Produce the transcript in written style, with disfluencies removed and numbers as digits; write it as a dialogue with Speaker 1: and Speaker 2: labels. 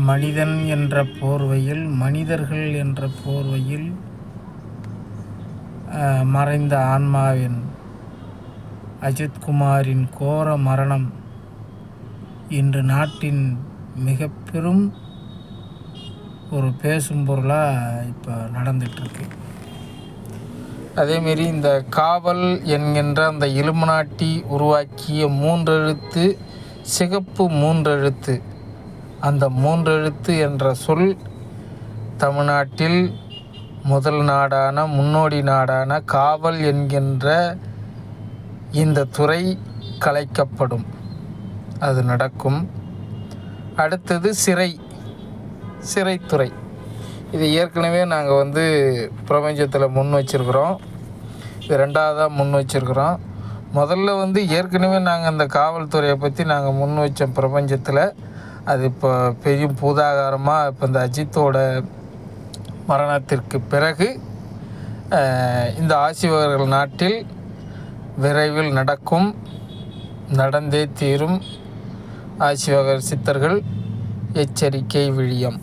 Speaker 1: மனிதன் என்ற போர்வையில், மனிதர்கள் என்ற போர்வையில் மறைந்த ஆன்மாவின் அஜித்குமாரின் கோர மரணம் இன்று நாட்டின் மிக பெரும் ஒரு பேசும் பொருளாக இப்போ நடந்துகிட்ருக்கு. அதேமாரி இந்த காவல் என்கின்ற அந்த இலுமினாட்டி உருவாக்கிய மூன்றெழுத்து, சிகப்பு மூன்றெழுத்து, அந்த மூன்றெழுத்து என்ற சொல் தமிழ்நாட்டில் முதல் நாடான, முன்னோடி நாடான காவல் என்கின்ற இந்த துறை கலைக்கப்படும். அது நடக்கும். அடுத்தது சிறைத்துறை. இது ஏற்கனவே நாங்கள் பிரபஞ்சத்தில் முன் வச்சுருக்குறோம். இது ரெண்டாவதாக முன் வச்சுருக்குறோம். முதல்ல ஏற்கனவே நாங்கள் அந்த காவல்துறையை பற்றி நாங்கள் முன் வச்சோம் பிரபஞ்சத்தில். அது இப்போ பெரிய பூதாகாரமாக இப்போ இந்த அஜித்தோட மரணத்திற்கு பிறகு இந்த ஆசிவகர்கள் நாட்டில் விரைவில் நடக்கும், நடந்தே தீரும். ஆசிவகர் சித்தர்கள் எச்சரிக்கை விழியம்.